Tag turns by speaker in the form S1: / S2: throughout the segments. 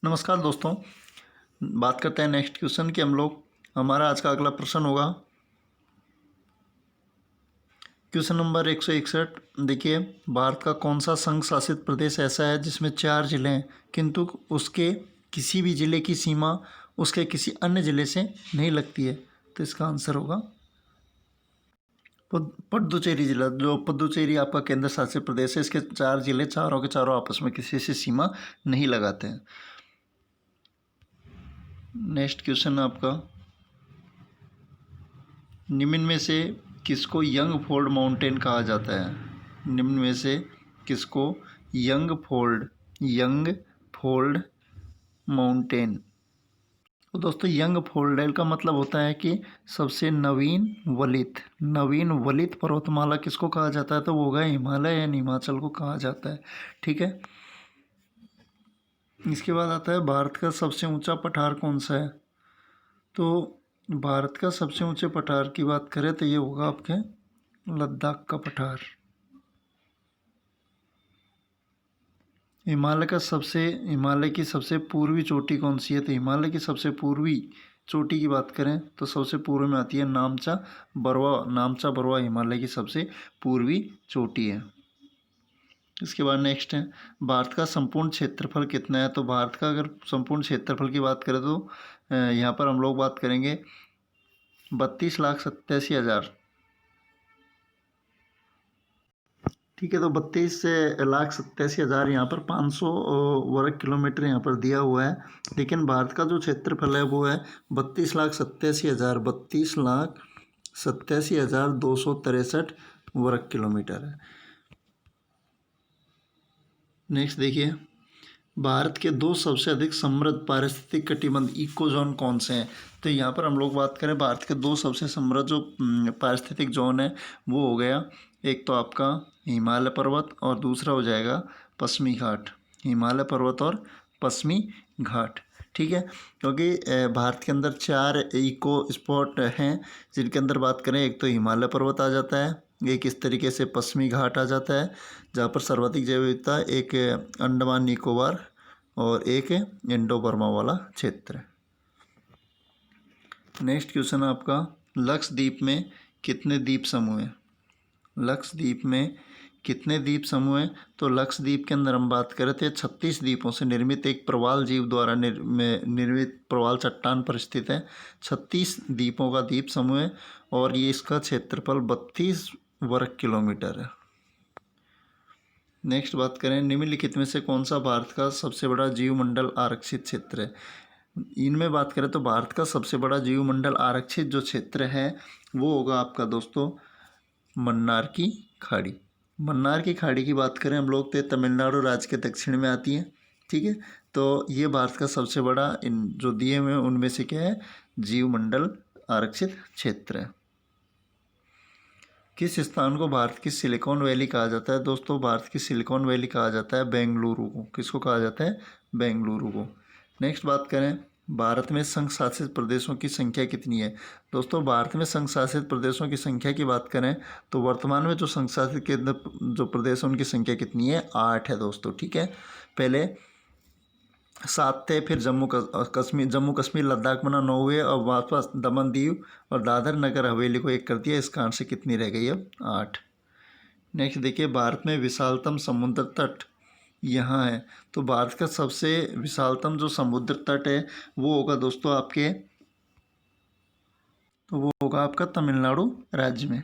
S1: नमस्कार दोस्तों। बात करते हैं नेक्स्ट क्वेश्चन की हम लोग। हमारा आज का अगला प्रश्न होगा क्वेश्चन नंबर 161। देखिए, भारत का कौन सा संघ शासित प्रदेश ऐसा है जिसमें 4 जिले हैं किंतु उसके किसी भी जिले की सीमा उसके किसी अन्य जिले से नहीं लगती है? तो इसका आंसर होगा पुडुचेरी जिला। जो पुडुचेरी आपका केंद्र शासित प्रदेश है, इसके 4 जिले चारों के चारों आपस में किसी से सीमा नहीं लगाते हैं। नेक्स्ट क्वेश्चन आपका, निम्न में से किसको यंग फोल्ड माउंटेन कहा जाता है? निम्न में से किसको यंग फोल्ड माउंटेन? तो दोस्तों, यंग फोल्डेल का मतलब होता है कि सबसे नवीन वलित पर्वतमाला किसको कहा जाता है? तो वो होगा हिमालय या हिमाचल को कहा जाता है। ठीक है। इसके बाद आता है भारत का सबसे ऊंचा पठार कौन सा है? तो भारत का सबसे ऊंचे पठार की बात करें तो ये होगा आपके लद्दाख का पठार। हिमालय की सबसे पूर्वी चोटी कौन सी है? तो हिमालय की सबसे पूर्वी चोटी की बात करें तो सबसे पूर्व में आती है नामचा बरवा हिमालय की सबसे पूर्वी चोटी है। इसके बाद नेक्स्ट है, भारत का संपूर्ण क्षेत्रफल कितना है? तो भारत का अगर संपूर्ण क्षेत्रफल की बात करें तो यहाँ पर हम लोग बात करेंगे 32,87,000। ठीक है। तो 32,87,000 यहाँ पर 500 वर्ग किलोमीटर यहाँ पर दिया हुआ है, लेकिन भारत का जो क्षेत्रफल है वो है 32,87,263 वर्ग किलोमीटर है। नेक्स्ट देखिए, भारत के 2 सबसे अधिक समृद्ध पारिस्थितिक कटिबंध इको जोन कौन से हैं? तो यहाँ पर हम लोग बात करें भारत के 2 सबसे समृद्ध जो पारिस्थितिक जोन है वो हो गया, एक तो आपका हिमालय पर्वत और दूसरा हो जाएगा पश्चिमी घाट। हिमालय पर्वत और पश्चिमी घाट। ठीक है। क्योंकि भारत के अंदर 4 इको स्पॉट हैं जिनके अंदर बात करें, एक तो हिमालय पर्वत आ जाता है, एक इस तरीके से पश्चिमी घाट आ जाता है जहाँ पर सर्वाधिक जैव विविधता, एक अंडमान निकोबार और एक इंडो बर्मा वाला क्षेत्र। नेक्स्ट क्वेश्चन आपका, लक्षद्वीप में कितने द्वीप समूह हैं? लक्षद्वीप में कितने द्वीप समूह हैं? तो लक्षद्वीप के अंदर हम बात करें तो 36 द्वीपों से निर्मित एक प्रवाल जीव द्वारा निर्मित प्रवाल चट्टान पर स्थित है। 36 द्वीपों का द्वीप समूह है और ये इसका क्षेत्रफल 32 वर्ग किलोमीटर है। नेक्स्ट बात करें, निम्नलिखित में से कौन सा भारत का सबसे बड़ा जीवमंडल आरक्षित क्षेत्र है? इनमें बात करें तो भारत का सबसे बड़ा जीवमंडल आरक्षित जो क्षेत्र है वो होगा आपका दोस्तों मन्नार की खाड़ी। मन्नार की खाड़ी की बात करें हम लोग तो तमिलनाडु राज्य के दक्षिण में आती है। ठीक है। तो ये भारत का सबसे बड़ा इन जो दिए हुए उनमें से क्या है, जीवमंडल आरक्षित क्षेत्र है। किस स्थान को भारत की सिलिकॉन वैली कहा जाता है? दोस्तों, भारत की सिलिकॉन वैली कहा जाता है बेंगलुरु को। किसको कहा जाता है? बेंगलुरु को। नेक्स्ट बात करें, भारत में संघ शासित प्रदेशों की संख्या कितनी है? दोस्तों, भारत में संघ शासित प्रदेशों की संख्या की बात करें तो वर्तमान में जो संघ शासित केंद्र जो प्रदेश है उनकी संख्या कितनी है? 8 है दोस्तों। ठीक है। पहले 7 थे, फिर जम्मू कश्मीर लद्दाख बना 9 हुए और वापस दमन दीव और दादर नगर हवेली को 1 कर दिया। इस कारण से कितनी रह गई अब? 8। नेक्स्ट देखिए, भारत में विशालतम समुद्र तट यहाँ है। तो भारत का सबसे विशालतम जो समुद्र तट है वो होगा दोस्तों आपका तमिलनाडु राज्य में।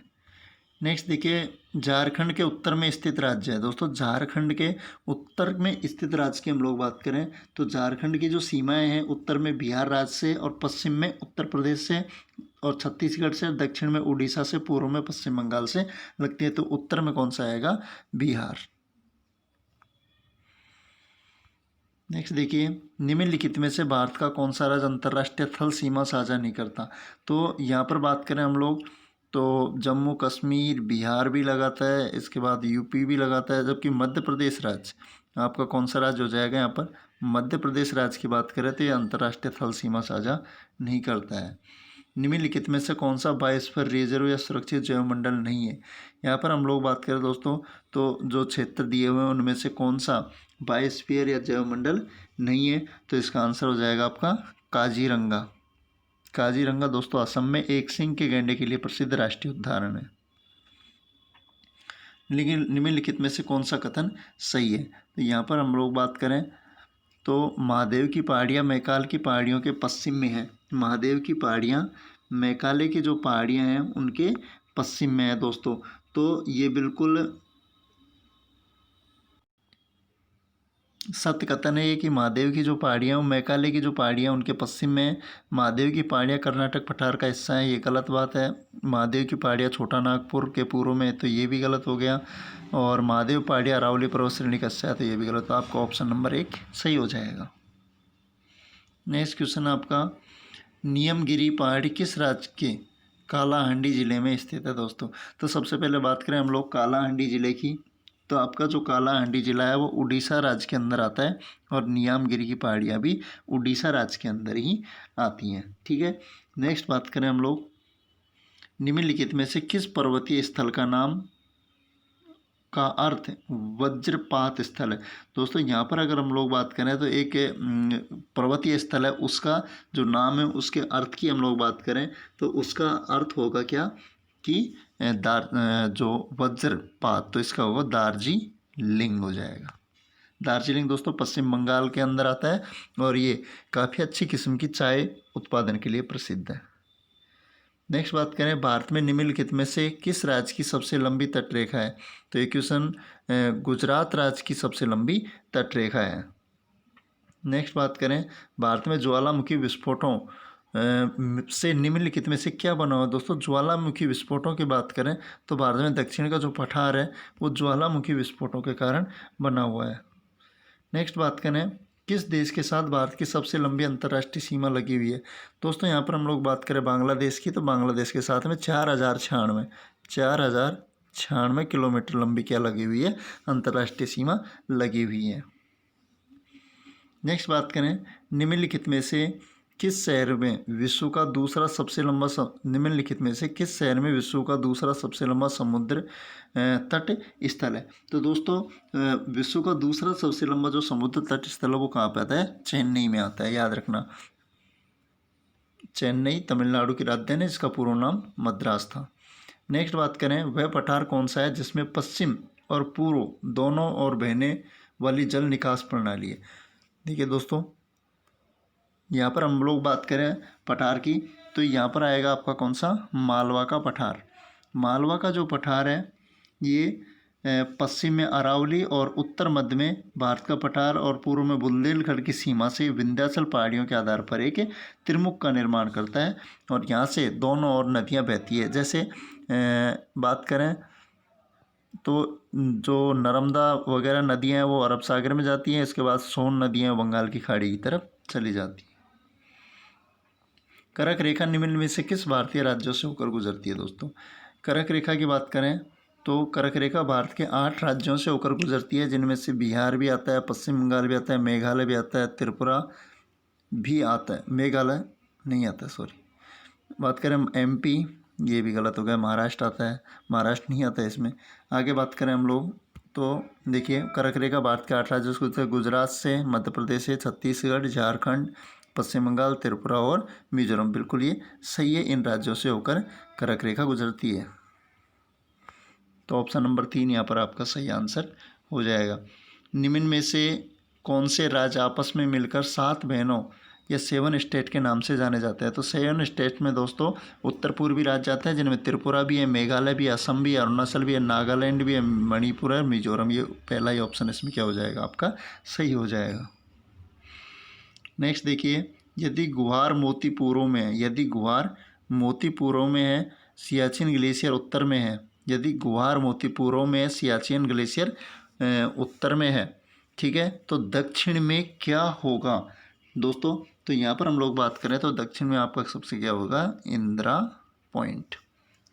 S1: नेक्स्ट देखिए, झारखंड के उत्तर में स्थित राज्य है। दोस्तों, झारखंड के उत्तर में स्थित राज्य की हम लोग बात करें तो झारखंड की जो सीमाएं हैं उत्तर में बिहार राज्य से और पश्चिम में उत्तर प्रदेश से और छत्तीसगढ़ से, दक्षिण में उड़ीसा से, पूर्व में पश्चिम बंगाल से लगती है। तो उत्तर में कौन सा आएगा? बिहार। नेक्स्ट देखिए, निम्नलिखित में से भारत का कौन सा राज्य अंतर्राष्ट्रीय थल सीमा साझा नहीं करता? तो यहाँ पर बात करें हम लोग तो जम्मू कश्मीर बिहार भी लगाता है, इसके बाद यूपी भी लगाता है, जबकि मध्य प्रदेश राज्य आपका कौन सा राज्य हो जाएगा? यहाँ पर मध्य प्रदेश राज्य की बात करें तो ये अंतर्राष्ट्रीय थल सीमा साझा नहीं करता है। निम्नलिखित में से कौन सा बायोस्फीयर रिजर्व या सुरक्षित जैवमंडल नहीं है? यहाँ पर हम लोग बात करें दोस्तों तो जो क्षेत्र दिए हुए हैं उनमें से कौन सा बायोस्फीयर या जैवमंडल नहीं है, तो इसका आंसर हो जाएगा आपका काजीरंगा। काजीरंगा दोस्तों असम में एक सिंह के गैंडे के लिए प्रसिद्ध राष्ट्रीय उद्यान है। लेकिन निम्नलिखित में से कौन सा कथन सही है? तो यहाँ पर हम लोग बात करें तो महादेव की पहाड़ियाँ मैकाल की पहाड़ियों के पश्चिम में है। महादेव की पहाड़ियाँ मैकाले की जो पहाड़ियाँ हैं उनके पश्चिम में है दोस्तों। तो ये बिल्कुल सत्य कथन है ये कि महादेव की जो पहाड़ियाँ और मैकाले की जो पहाड़ियाँ उनके पश्चिम में है। महादेव की पहाड़ियाँ कर्नाटक पठार का हिस्सा है, ये गलत बात है। महादेव की पहाड़ियाँ छोटा नागपुर के पूर्व में है, तो ये भी गलत हो गया। और महादेव पहाड़ियाँ अरावली पर्वत श्रेणी का हिस्सा है, तो ये भी गलत। तो आपका ऑप्शन नंबर 1 सही हो जाएगा। नेक्स्ट क्वेश्चन आपका, नियमगिरी पहाड़ी किस राज्य के कालाहांडी जिले में स्थित है दोस्तों? तो सबसे पहले बात करें हम लोग कालाहांडी जिले की, तो आपका जो कालाहांडी जिला है वो उड़ीसा राज्य के अंदर आता है, और नियमगिरी की पहाड़ियाँ भी उड़ीसा राज्य के अंदर ही आती हैं। ठीक है, नेक्स्ट बात करें हम लोग, निम्नलिखित में से किस पर्वतीय स्थल का नाम का अर्थ वज्रपात स्थल है? दोस्तों यहाँ पर अगर हम लोग बात करें तो एक पर्वतीय स्थल है, उसका जो नाम है उसके अर्थ की हम लोग बात करें तो उसका अर्थ होगा क्या कि जो वज्रपात, तो इसका होगा दार्जिलिंग हो जाएगा। दार्जिलिंग दोस्तों पश्चिम बंगाल के अंदर आता है, और ये काफ़ी अच्छी किस्म की चाय उत्पादन के लिए प्रसिद्ध है। नेक्स्ट बात करें, भारत में निम्नलिखित में से किस राज्य की सबसे लंबी तटरेखा है? तो ये क्वेश्चन गुजरात राज्य की सबसे लंबी तटरेखा है। नेक्स्ट बात करें, भारत में ज्वालामुखी विस्फोटों से निम्नलिखित में से क्या बना हुआ? दोस्तों ज्वालामुखी विस्फोटों की बात करें तो भारत में दक्षिण का जो पठार है वो ज्वालामुखी विस्फोटों के कारण बना हुआ है। नेक्स्ट बात करें, किस देश के साथ भारत की सबसे लंबी अंतर्राष्ट्रीय सीमा लगी हुई है? दोस्तों यहाँ पर हम लोग बात करें बांग्लादेश की, तो बांग्लादेश के साथ में 4096 किलोमीटर लंबी क्या लगी हुई है? अंतर्राष्ट्रीय सीमा लगी हुई है। नेक्स्ट बात करें, निम्नलिखित में से किस शहर में विश्व का दूसरा सबसे लंबा निम्नलिखित में से किस शहर में विश्व का दूसरा सबसे लंबा समुद्र तट स्थल है? तो दोस्तों विश्व का दूसरा सबसे लंबा जो समुद्र तट स्थल है वो कहाँ पे आता है? चेन्नई में आता है, याद रखना। चेन्नई तमिलनाडु की राजधानी है, जिसका पूर्व नाम मद्रास था। नेक्स्ट बात करें, वह पठार कौन सा है जिसमें पश्चिम और पूर्व दोनों ओर बहने वाली जल निकास प्रणाली है? देखिए दोस्तों यहाँ पर हम लोग बात करें पठार की, तो यहाँ पर आएगा आपका कौन सा? मालवा का पठार। मालवा का जो पठार है ये पश्चिम में अरावली और उत्तर मध्य में भारत का पठार और पूर्व में बुंदेलखंड की सीमा से विंध्याचल पहाड़ियों के आधार पर एक त्रिमुख का निर्माण करता है, और यहाँ से दोनों ओर नदियाँ बहती है। जैसे बात करें तो जो नर्मदा वगैरह नदियाँ हैं वो अरब सागर में जाती हैं, इसके बाद सोन नदियाँ बंगाल की खाड़ी की तरफ चली जाती हैं। कर्क रेखा निम्न में से किस भारतीय राज्यों से होकर गुजरती है? दोस्तों कर्क रेखा की बात करें तो कर्क रेखा भारत के 8 राज्यों से होकर गुजरती है, जिनमें से बिहार भी आता है, पश्चिम बंगाल भी आता है, मेघालय भी आता है, त्रिपुरा भी आता है, मेघालय नहीं आता, सॉरी। बात करें MP, ये भी गलत हो गया, महाराष्ट्र आता है, महाराष्ट्र नहीं आता है इसमें। आगे बात करें हम लोग तो देखिए कर्क रेखा भारत के 8 राज्यों से गुजरात से, मध्य प्रदेश से, छत्तीसगढ़, झारखंड, पश्चिम बंगाल, त्रिपुरा और मिजोरम, बिल्कुल ये सही है। इन राज्यों से होकर कर्क रेखा गुजरती है। तो ऑप्शन नंबर 3 यहाँ पर आपका सही आंसर हो जाएगा। निम्न में से कौन से राज्य आपस में मिलकर 7 बहनों या 7 स्टेट के नाम से जाने जाते हैं? तो 7 स्टेट में दोस्तों उत्तर पूर्वी राज्य आते हैं, जिनमें त्रिपुरा भी है, मेघालय भी है, असम भी है, अरुणाचल भी है, नागालैंड भी है, मणिपुर है, मिजोरम। ये पहला ही ऑप्शन इसमें क्या हो जाएगा? आपका सही हो जाएगा। नेक्स्ट देखिए, यदि गुहार मोती पूर्व में है, यदि गुहार मोती पूर्व में है, सियाचिन ग्लेशियर उत्तर में है, यदि गुहार मोती पूर्व में है, सियाचिन ग्लेशियर उत्तर में है, ठीक है, तो दक्षिण में क्या होगा? दोस्तों तो यहाँ पर हम लोग बात करें तो दक्षिण में आपका सबसे क्या होगा? इंदिरा पॉइंट।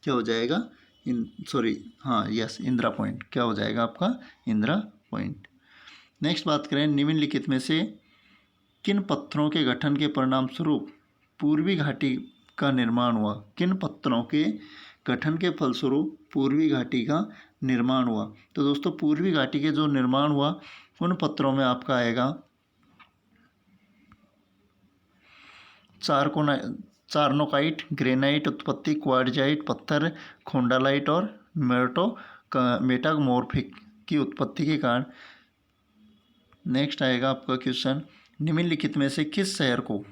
S1: क्या हो जाएगा? इंदिरा पॉइंट क्या हो जाएगा आपका? इंदिरा पॉइंट। नेक्स्ट बात करें, निम्नलिखित में से किन पत्थरों के गठन के परिणाम स्वरूप पूर्वी घाटी का निर्माण हुआ? किन पत्थरों के गठन के फलस्वरूप पूर्वी घाटी का निर्माण हुआ? तो दोस्तों पूर्वी घाटी के जो निर्माण हुआ उन पत्थरों में आपका आएगा चारनोकाइट, ग्रेनाइट उत्पत्ति, क्वार्टजाइट पत्थर, खोंडालाइट और मेटामॉर्फिक की उत्पत्ति के कारण। नेक्स्ट आएगा आपका क्वेश्चन, निम्नलिखित में से किस शहर को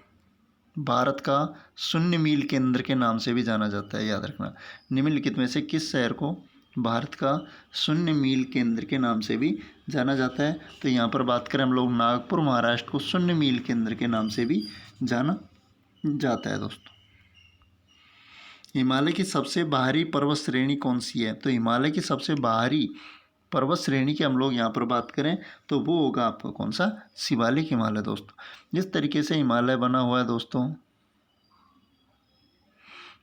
S1: भारत का शून्य मील केंद्र के नाम से भी जाना जाता है? याद रखना, निम्नलिखित में से किस शहर को भारत का शून्य मील केंद्र के नाम से भी जाना जाता है? तो यहाँ पर बात करें हम लोग, नागपुर महाराष्ट्र को शून्य मील केंद्र के नाम से भी जाना जाता है दोस्तों। हिमालय की सबसे बाहरी पर्वत श्रेणी कौन सी है? तो हिमालय की सबसे बाहरी पर्वत श्रेणी की हम लोग यहाँ पर बात करें तो वो होगा आपका कौन सा? शिवालिक हिमालय दोस्तों। जिस तरीके से हिमालय बना हुआ है दोस्तों,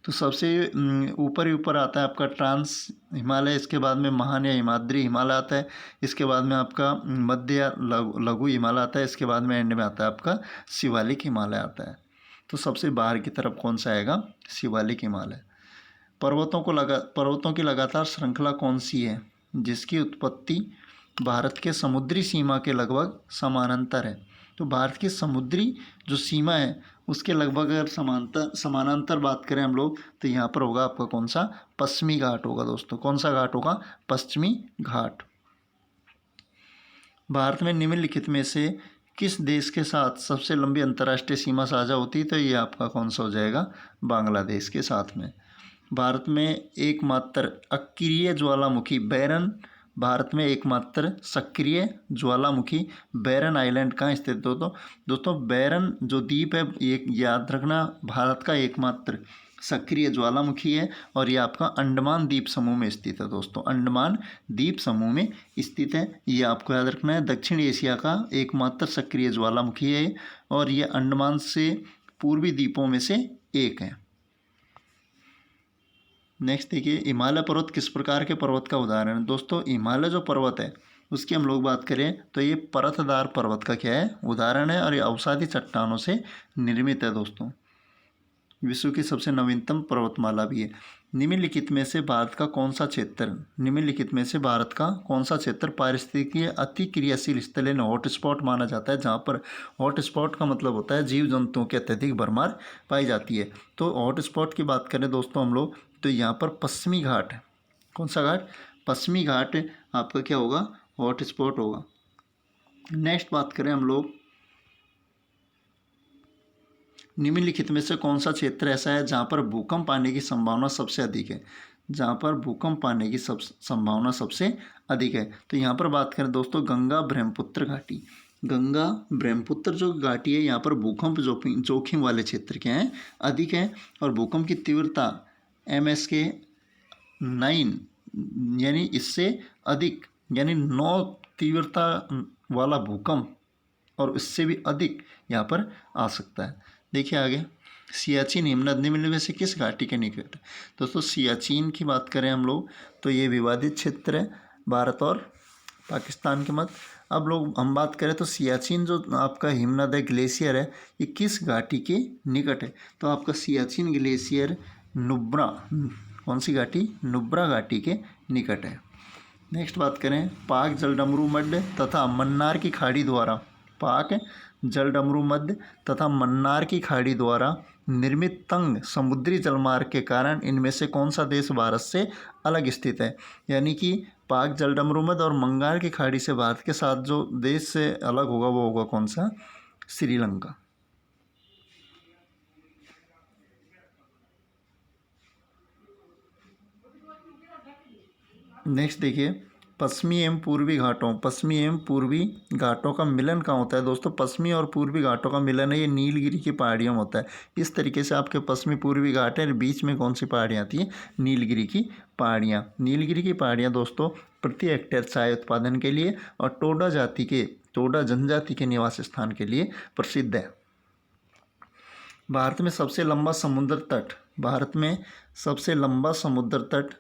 S1: तो सबसे ऊपर ही ऊपर आता है आपका ट्रांस हिमालय, इसके बाद में महान या हिमाद्री हिमालय आता है, इसके बाद में आपका मध्य या लघु हिमालय आता है, इसके बाद में एंड में आता है आपका शिवालिक हिमालय आता है। तो सबसे बाहर की तरफ कौन सा आएगा? शिवालिक हिमालय। पर्वतों की लगातार श्रृंखला कौन सी है जिसकी उत्पत्ति भारत के समुद्री सीमा के लगभग समानांतर है? तो भारत की समुद्री जो सीमा है उसके लगभग अगर समानांतर बात करें हम लोग, तो यहाँ पर होगा आपका कौन सा? पश्चिमी घाट होगा दोस्तों। कौन सा घाट होगा? पश्चिमी घाट। भारत में निम्नलिखित में से किस देश के साथ सबसे लंबी अंतर्राष्ट्रीय सीमा साझा होती है? तो ये आपका कौन सा हो जाएगा? बांग्लादेश के साथ में। भारत में एकमात्र अक्रिय ज्वालामुखी बैरन भारत में एकमात्र सक्रिय ज्वालामुखी बैरन आइलैंड कहाँ स्थित दोस्तों बैरन जो द्वीप है, एक याद रखना, भारत का एकमात्र सक्रिय ज्वालामुखी है और ये आपका अंडमान द्वीप समूह में स्थित है दोस्तों। अंडमान द्वीप समूह में स्थित है, ये आपको याद रखना है। दक्षिण एशिया का एकमात्र सक्रिय ज्वालामुखी है और ये अंडमान से पूर्वी द्वीपों में से एक है। नेक्स्ट देखिए, हिमालय पर्वत किस प्रकार के पर्वत का उदाहरण है? दोस्तों हिमालय जो पर्वत है उसकी हम लोग बात करें तो ये परतदार पर्वत का क्या है? उदाहरण है और ये अवसादी चट्टानों से निर्मित है दोस्तों। विश्व की सबसे नवीनतम पर्वतमाला भी है। निम्नलिखित में से भारत का कौन सा क्षेत्र पारिस्थितिकीय अति क्रियाशील स्थल यानी हॉटस्पॉट माना जाता है, जहाँ पर हॉटस्पॉट का मतलब होता है जीव जंतुओं की अत्यधिक भरमार पाई जाती है। तो हॉटस्पॉट की बात करें दोस्तों हम लोग, तो यहाँ पर पश्चिमी घाट है। कौन सा घाट? पश्चिमी घाट आपका क्या होगा? हॉटस्पॉट होगा। नेक्स्ट बात करें हम लोग, निम्नलिखित में से कौन सा क्षेत्र ऐसा है जहाँ पर भूकंप आने की संभावना सबसे अधिक है? जहाँ पर भूकंप आने की संभावना सबसे अधिक है, तो यहाँ पर बात करें दोस्तों गंगा ब्रह्मपुत्र घाटी। गंगा ब्रह्मपुत्र जो घाटी है, यहाँ पर भूकंप जोखिम वाले क्षेत्र क्या हैं? अधिक हैं और भूकंप की तीव्रता MSK 9 यानी इससे अधिक, यानी 9 तीव्रता वाला भूकंप और इससे भी अधिक यहाँ पर आ सकता है। देखिए आगे, सियाचिन हिमनद निम्न में से किस घाटी के निकट? दोस्तों सियाचिन की बात करें हम लोग तो ये विवादित क्षेत्र है भारत और पाकिस्तान के मध्य। अब लोग हम बात करें तो सियाचिन जो आपका हिमनद है, ग्लेशियर है, ये किस घाटी के निकट है? तो आपका सियाचिन ग्लेशियर नुब्रा, कौन सी घाटी? नुब्रा घाटी के निकट है। नेक्स्ट बात करें, पाक जलडमरू मध्य तथा मन्नार की खाड़ी द्वारा, पाक जलडमरू मध्य तथा मन्नार की खाड़ी द्वारा निर्मित तंग समुद्री जलमार्ग के कारण इनमें से कौन सा देश भारत से अलग स्थित है? यानी कि पाक जलडमरू मध्य और मन्नार की खाड़ी से भारत के साथ जो देश से अलग होगा वो होगा कौन सा? श्रीलंका। नेक्स्ट देखिए, पश्चिमी एवं पूर्वी घाटों का मिलन कहाँ होता है? दोस्तों पश्चिमी और पूर्वी घाटों का मिलन है ये नीलगिरी की पहाड़ियों में होता है। इस तरीके से आपके पश्चिमी पूर्वी घाट है, बीच में कौन सी पहाड़ियाँ आती हैं? नीलगिरी की पहाड़ियाँ। नीलगिरी की पहाड़ियाँ दोस्तों प्रति हेक्टेयर चाय उत्पादन के लिए और टोडा जनजाति के निवास स्थान के लिए प्रसिद्ध है। भारत में सबसे लंबा समुद्र तट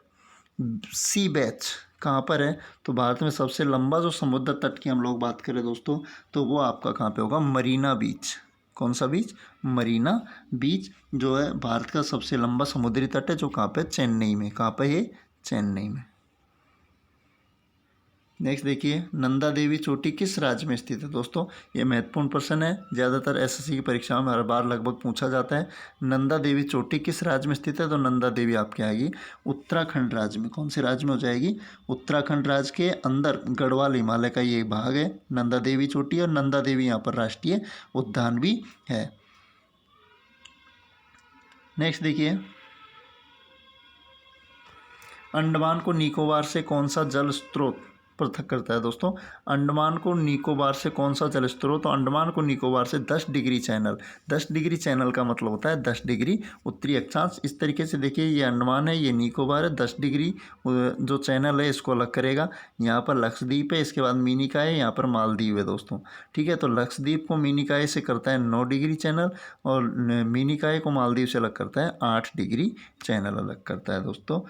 S1: सी बेच कहाँ पर है? तो भारत में सबसे लंबा जो समुद्र तट की हम लोग बात करें दोस्तों, तो वो आपका कहाँ पे होगा? मरीना बीच। कौन सा बीच? मरीना बीच जो है भारत का सबसे लंबा समुद्री तट है, जो कहाँ पे? चेन्नई में। कहाँ पे है? चेन्नई में। नेक्स्ट देखिए, नंदा देवी चोटी किस राज्य में स्थित है? दोस्तों ये महत्वपूर्ण प्रश्न है, ज़्यादातर एसएससी की परीक्षाओं में हर बार लगभग पूछा जाता है। नंदा देवी चोटी किस राज्य में स्थित है? तो नंदा देवी आपके आएगी उत्तराखंड राज्य में। कौन से राज्य में हो जाएगी? उत्तराखंड राज्य के अंदर गढ़वाल हिमालय का ये भाग है नंदा देवी चोटी, और नंदा देवी यहाँ पर राष्ट्रीय उद्यान भी है। नेक्स्ट देखिए, अंडमान को निकोबार से कौन सा जल स्रोत पृथक करता है? दोस्तों अंडमान को निकोबार से कौन सा जल स्रोत? तो अंडमान को निकोबार से 10 डिग्री चैनल। 10 डिग्री चैनल का मतलब होता है 10 डिग्री उत्तरी अक्षांश। इस तरीके से देखिए, ये अंडमान है, ये निकोबार है, 10 डिग्री जो चैनल है इसको अलग करेगा। यहाँ पर लक्षद्वीप है, इसके बाद मिनिकॉय है, यहाँ पर मालदीव है दोस्तों। ठीक है, तो लक्षद्वीप को मिनिकॉय से करता है 9 डिग्री चैनल, और मिनिकॉय को मालदीव से अलग करता है 8 डिग्री चैनल अलग करता है दोस्तों।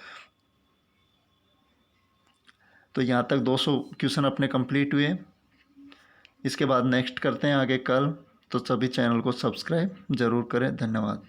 S1: तो यहाँ तक 200 क्वेश्चन अपने कंप्लीट हुए। इसके बाद नेक्स्ट करते हैं आगे कल। तो सभी चैनल को सब्सक्राइब ज़रूर करें। धन्यवाद।